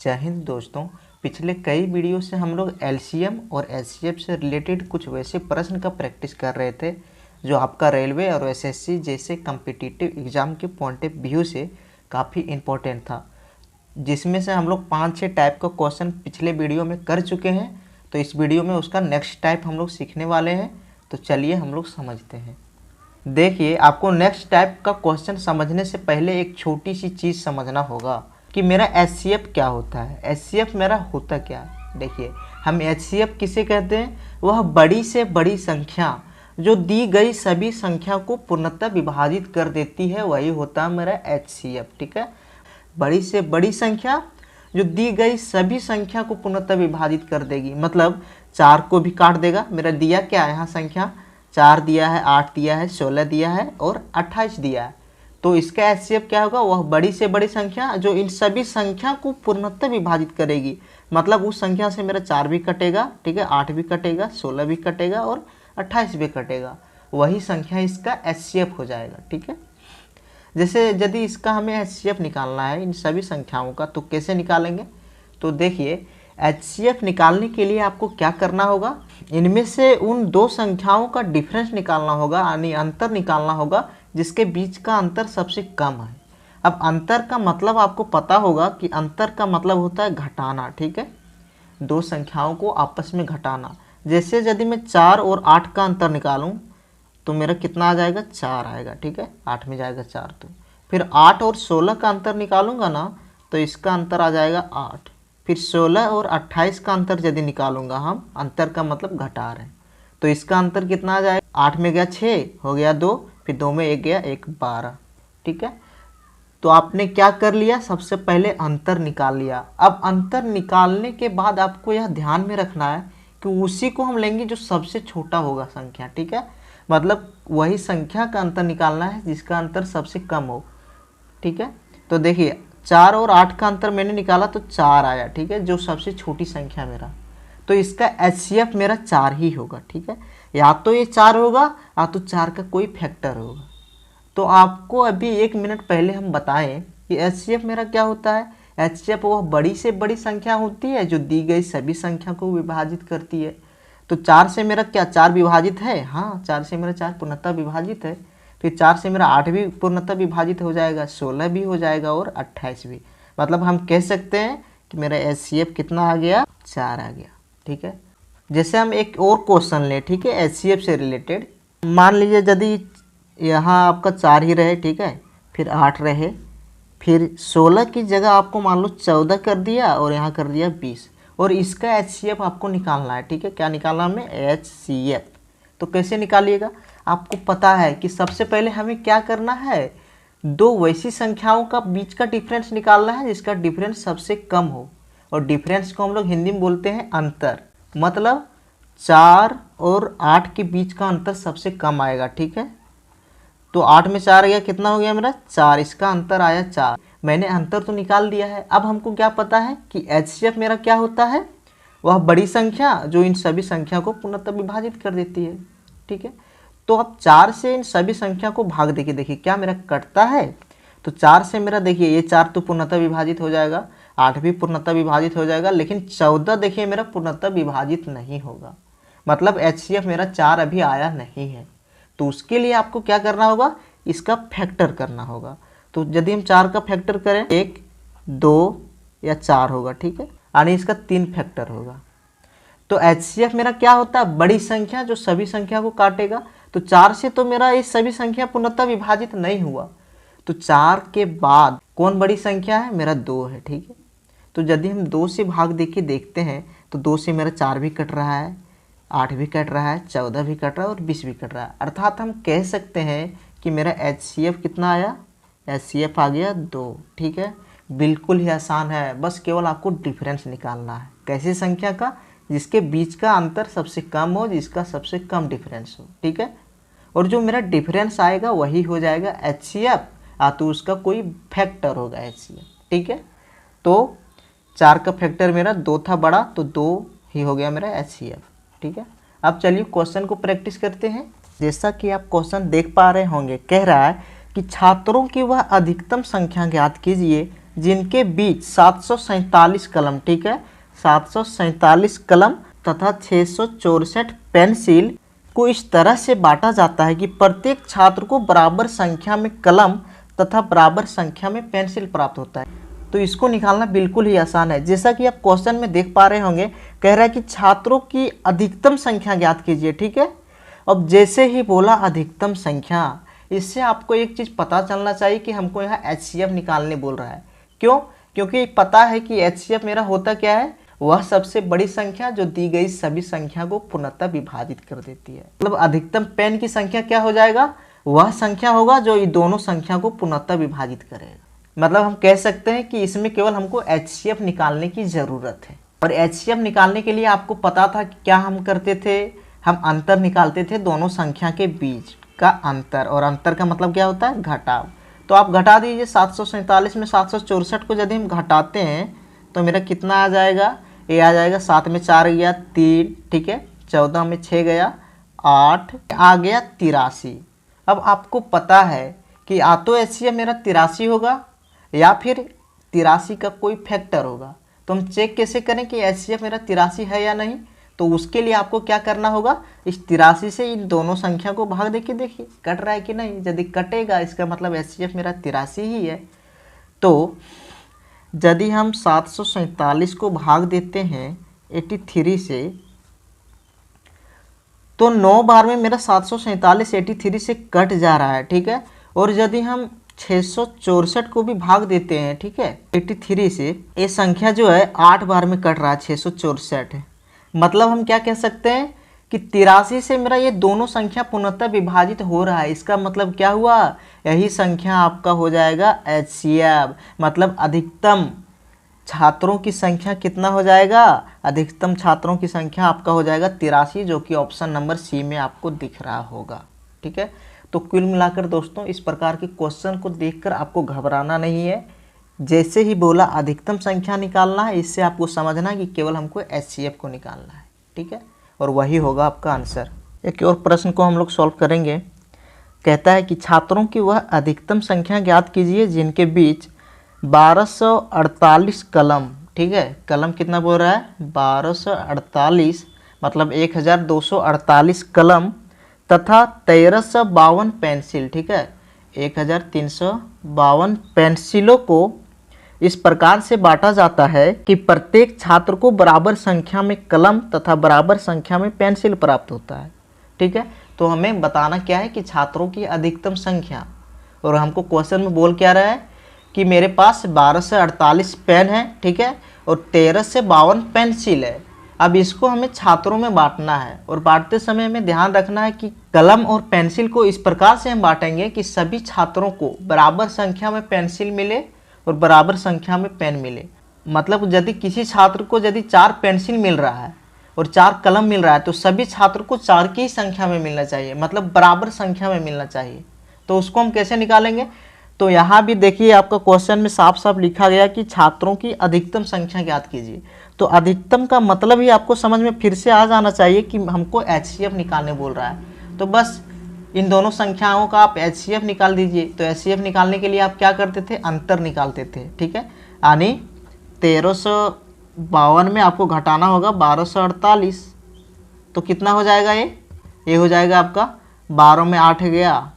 जय हिंद दोस्तों। पिछले कई वीडियो से हम लोग एलसीएम और एचसीएफ से रिलेटेड कुछ वैसे प्रश्न का प्रैक्टिस कर रहे थे जो आपका रेलवे और एसएससी जैसे कम्पिटिटिव एग्ज़ाम के पॉइंट ऑफ व्यू से काफ़ी इम्पोर्टेंट था, जिसमें से हम लोग 5-6 टाइप का क्वेश्चन पिछले वीडियो में कर चुके हैं। तो इस वीडियो में उसका नेक्स्ट टाइप हम लोग सीखने वाले हैं। तो चलिए हम लोग समझते हैं। देखिए, आपको नेक्स्ट टाइप का क्वेश्चन समझने से पहले एक छोटी सी चीज़ समझना होगा कि मेरा एचसीएफ क्या होता है। एचसीएफ मेरा होता क्या है। देखिए, हम एचसीएफ किसे कहते हैं? वह बड़ी से बड़ी संख्या जो दी गई सभी संख्या को पूर्णतः विभाजित कर देती है, वही होता है मेरा एचसीएफ। ठीक है, बड़ी से बड़ी संख्या जो दी गई सभी संख्या को पूर्णतः विभाजित कर देगी। मतलब 4 को भी काट देगा। मेरा दिया क्या है यहाँ संख्या? 4 दिया है, 8 दिया है, 16 दिया है और 28 दिया है। तो इसका एचसीएफ क्या होगा? वह बड़ी से बड़ी संख्या जो इन सभी संख्या को पूर्णतः विभाजित करेगी। मतलब उस संख्या से मेरा 4 भी कटेगा, ठीक है, 8 भी कटेगा, 16 भी कटेगा और 28 भी कटेगा। वही संख्या इसका एचसीएफ हो जाएगा। ठीक है, जैसे यदि इसका हमें एचसीएफ निकालना है इन सभी संख्याओं का, तो कैसे निकालेंगे? तो देखिए, एचसीएफ निकालने के लिए आपको क्या करना होगा? इनमें से उन दो संख्याओं का डिफरेंस निकालना होगा, यानी अंतर निकालना होगा जिसके बीच का अंतर सबसे कम है। अब अंतर का मतलब आपको पता होगा कि अंतर का मतलब होता है घटाना। ठीक है, दो संख्याओं को आपस में घटाना। जैसे यदि मैं 4 और 8 का अंतर निकालूं तो मेरा कितना आ जाएगा? 4 आएगा। ठीक है, 8 में जाएगा 4। तो फिर 8 और 16 का अंतर निकालूंगा ना, तो इसका अंतर आ जाएगा 8। फिर 16 और 28 का अंतर यदि निकालूंगा, हम अंतर का मतलब घटा रहे हैं, तो इसका अंतर कितना आ जाएगा? 8 में गया 6, हो गया 2, फिर 2 में 1 गया 1, 12। ठीक है, तो आपने क्या कर लिया? सबसे पहले अंतर निकाल लिया। अब अंतर निकालने के बाद आपको यह ध्यान में रखना है कि उसी को हम लेंगे जो सबसे छोटा होगा संख्या। ठीक है, मतलब वही संख्या का अंतर निकालना है जिसका अंतर सबसे कम हो। ठीक है, तो देखिए 4 और 8 का अंतर मैंने निकाला तो 4 आया। ठीक है, जो सबसे छोटी संख्या मेरा, तो इसका एचसीएफ मेरा 4 ही होगा। ठीक है, या तो ये 4 होगा या तो 4 का कोई फैक्टर होगा। तो आपको अभी 1 मिनट पहले हम बताएं कि एचसीएफ मेरा क्या होता है। एचसीएफ वह बड़ी से बड़ी संख्या होती है जो दी गई सभी संख्या को विभाजित करती है। तो 4 से मेरा क्या 4 विभाजित है? हाँ, 4 से मेरा 4 पूर्णतः विभाजित है। फिर 4 से मेरा 8 भी पूर्णतः विभाजित हो जाएगा, 16 भी हो जाएगा और 28 भी। मतलब हम कह सकते हैं कि मेरा एचसीएफ कितना आ गया? 4 आ गया। ठीक है, जैसे हम एक और क्वेश्चन लें, ठीक है, एचसीएफ से रिलेटेड। मान लीजिए यदि यहाँ आपका 4 ही रहे, ठीक है, फिर 8 रहे, फिर 16 की जगह आपको मान लो 14 कर दिया और यहाँ कर दिया 20, और इसका एचसीएफ आपको निकालना है। ठीक है, क्या निकालना है हमें? एचसीएफ। तो कैसे निकालिएगा? आपको पता है कि सबसे पहले हमें क्या करना है? दो वैसी संख्याओं का बीच का डिफरेंस निकालना है जिसका डिफरेंस सबसे कम हो, और डिफरेंस को हम लोग हिंदी में बोलते हैं अंतर। मतलब 4 और 8 के बीच का अंतर सबसे कम आएगा। ठीक है, तो 8 में 4 गया, कितना हो गया मेरा? 4। इसका अंतर आया 4। मैंने अंतर तो निकाल दिया है। अब हमको क्या पता है कि एचसीएफ मेरा क्या होता है? वह बड़ी संख्या जो इन सभी संख्या को पूर्णतः विभाजित कर देती है। ठीक है, तो अब 4 से इन सभी संख्या को भाग देके देखिए क्या मेरा कटता है। तो 4 से मेरा देखिए ये 4 तो पूर्णतः विभाजित हो जाएगा, 8 भी पूर्णतः विभाजित हो जाएगा, लेकिन 14 देखिए मेरा पूर्णतः विभाजित नहीं होगा। मतलब एचसीएफ मेरा 4 अभी आया नहीं है। तो उसके लिए आपको क्या करना होगा? इसका फैक्टर करना होगा। तो यदि हम 4 का फैक्टर करें, 1, 2 या 4 होगा। ठीक है, यानी इसका 3 फैक्टर होगा। तो एचसीएफ मेरा क्या होता है? बड़ी संख्या जो सभी संख्या को काटेगा। तो 4 से तो मेरा ये सभी संख्या पूर्णतः विभाजित नहीं हुआ, तो 4 के बाद कौन बड़ी संख्या है? मेरा 2 है। ठीक है, तो यदि हम 2 से भाग देके देखते हैं तो 2 से मेरा 4 भी कट रहा है, 8 भी कट रहा है, 14 भी कट रहा है और 20 भी कट रहा है। अर्थात हम कह सकते हैं कि मेरा एचसीएफ कितना आया? एचसीएफ आ गया 2। ठीक है, बिल्कुल ही आसान है, बस केवल आपको डिफरेंस निकालना है। कैसी संख्या का? जिसके बीच का अंतर सबसे कम हो, जिसका सबसे कम डिफरेंस हो। ठीक है, और जो मेरा डिफरेंस आएगा वही हो जाएगा एचसीएफ, तो उसका कोई फैक्टर होगा एचसीएफ। ठीक है, तो 4 का फैक्टर मेरा 2 था बड़ा, तो 2 ही हो गया मेरा एचसीएफ। ठीक है, अब चलिए क्वेश्चन को प्रैक्टिस करते हैं। जैसा कि आप क्वेश्चन देख पा रहे होंगे, कह रहा है कि छात्रों की वह अधिकतम संख्या ज्ञात कीजिए जिनके बीच 747 कलम, ठीक है, 747 कलम तथा 664 पेंसिल को इस तरह से बांटा जाता है कि प्रत्येक छात्र को बराबर संख्या में कलम तथा बराबर संख्या में पेंसिल प्राप्त होता है। तो इसको निकालना बिल्कुल ही आसान है। जैसा कि आप क्वेश्चन में देख पा रहे होंगे, कह रहा है कि छात्रों की अधिकतम संख्या ज्ञात कीजिए, ठीक है। अब जैसे ही बोला अधिकतम संख्या, इससे आपको एक चीज़ पता चलना चाहिए कि हमको यहाँ HCF निकालने बोल रहा है। क्यों? क्योंकि पता है कि HCF मेरा होता क्या है, वह सबसे बड़ी संख्या जो दी गई सभी संख्या को पूर्णतः विभाजित कर देती है। मतलब अधिकतम पेन की संख्या क्या हो जाएगा, वह संख्या होगा जो इन दोनों संख्या को पूर्णतः विभाजित करेगा। मतलब हम कह सकते हैं कि इसमें केवल हमको HCF निकालने की ज़रूरत है। और HCF निकालने के लिए आपको पता था कि क्या हम करते थे, हम अंतर निकालते थे दोनों संख्या के बीच का अंतर। और अंतर का मतलब क्या होता है, घटाव। तो आप घटा दीजिए, 747 में 764 को यदि हम घटाते हैं तो मेरा कितना आ जाएगा, ये आ जाएगा 7 में 4 गया 3, ठीक है, 14 में 6 गया 8, आ गया 83। अब आपको पता है कि या तो HCF मेरा 83 होगा या फिर 83 का कोई फैक्टर होगा। तो हम चेक कैसे करें कि HCF मेरा 83 है या नहीं, तो उसके लिए आपको क्या करना होगा, इस 83 से इन दोनों संख्या को भाग दे के देखिए कट रहा है कि नहीं। यदि कटेगा इसका मतलब HCF मेरा 83 ही है। तो यदि हम 747 को भाग देते हैं 83 से, तो 9 बार में मेरा 747 83 से कट जा रहा है, ठीक है। और यदि हम 664 को भी भाग देते हैं, ठीक है, 83 से, ये संख्या जो है 8 बार में कट रहा है, 664 है। मतलब हम क्या कह सकते हैं कि 83 से मेरा ये दोनों संख्या पूर्णतः विभाजित हो रहा है। इसका मतलब क्या हुआ, यही संख्या आपका हो जाएगा HCF। मतलब अधिकतम छात्रों की संख्या कितना हो जाएगा, अधिकतम छात्रों की संख्या आपका हो जाएगा 83, जो कि ऑप्शन नंबर सी में आपको दिख रहा होगा, ठीक है। तो कुल मिलाकर दोस्तों, इस प्रकार के क्वेश्चन को देखकर आपको घबराना नहीं है। जैसे ही बोला अधिकतम संख्या निकालना है, इससे आपको समझना है कि केवल हमको HCF को निकालना है, ठीक है, और वही होगा आपका आंसर। एक और प्रश्न को हम लोग सॉल्व करेंगे। कहता है कि छात्रों की वह अधिकतम संख्या ज्ञात कीजिए जिनके बीच 1248 कलम, ठीक है, कलम कितना बोल रहा है, 1248, मतलब 1248 कलम तथा 1352 पेंसिल, ठीक है, 1352 पेंसिलों को इस प्रकार से बांटा जाता है कि प्रत्येक छात्र को बराबर संख्या में कलम तथा बराबर संख्या में पेंसिल प्राप्त होता है, ठीक है। तो हमें बताना क्या है कि छात्रों की अधिकतम संख्या, और हमको क्वेश्चन में बोल क्या रहा है कि मेरे पास 12 से 48 पेन है, ठीक है, और 13 से 52 पेंसिल है। अब इसको हमें छात्रों में बांटना है, और बांटते समय हमें ध्यान रखना है कि कलम और पेंसिल को इस प्रकार से हम बांटेंगे कि सभी छात्रों को बराबर संख्या में पेंसिल मिले और बराबर संख्या में पेन मिले। मतलब यदि किसी छात्र को यदि 4 पेंसिल मिल रहा है और 4 कलम मिल रहा है, तो सभी छात्र को 4 की ही संख्या में मिलना चाहिए, मतलब बराबर संख्या में मिलना चाहिए। तो उसको हम कैसे निकालेंगे, तो यहाँ भी देखिए आपका क्वेश्चन में साफ साफ लिखा गया कि छात्रों की अधिकतम संख्या ज्ञात कीजिए। तो अधिकतम का मतलब ही आपको समझ में फिर से आ जाना चाहिए कि हमको HCF निकालने बोल रहा है। तो बस इन दोनों संख्याओं का आप HCF निकाल दीजिए। तो HCF निकालने के लिए आप क्या करते थे, अंतर निकालते थे, ठीक है। यानी 1352 में आपको घटाना होगा 1248, तो कितना हो जाएगा, ये हो जाएगा आपका 12 में 8 गया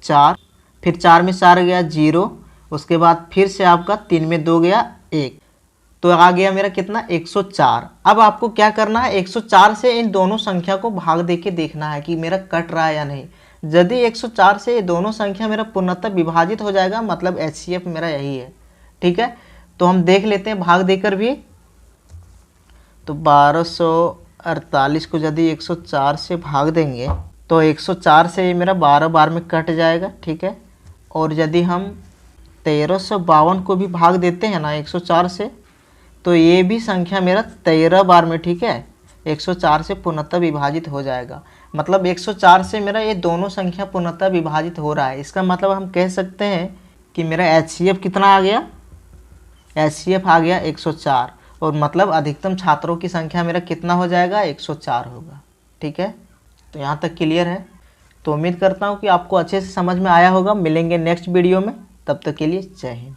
4, फिर 4 में 4 गया 0, उसके बाद फिर से आपका 3 में 2 गया 1, तो आ गया मेरा कितना, 104। अब आपको क्या करना है, 104 से इन दोनों संख्या को भाग दे के देखना है कि मेरा कट रहा है या नहीं। यदि 104 से ये दोनों संख्या मेरा पूर्णतः विभाजित हो जाएगा, मतलब HCF मेरा यही है, ठीक है। तो हम देख लेते हैं भाग देकर भी। तो 1248 को यदि 104 से भाग देंगे तो 104 से ये मेरा 12 बार में कट जाएगा, ठीक है। और यदि हम 1352 को भी भाग देते हैं ना 104 से, तो ये भी संख्या मेरा 13 बार में, ठीक है, 104 से पूर्णतः विभाजित हो जाएगा। मतलब 104 से मेरा ये दोनों संख्या पूर्णतः विभाजित हो रहा है। इसका मतलब हम कह सकते हैं कि मेरा HCF कितना आ गया, HCF आ गया 104, और मतलब अधिकतम छात्रों की संख्या मेरा कितना हो जाएगा, 104 होगा, ठीक है। तो यहाँ तक क्लियर है। तो उम्मीद करता हूँ कि आपको अच्छे से समझ में आया होगा। मिलेंगे नेक्स्ट वीडियो में, तब तक के लिए जय हिंद।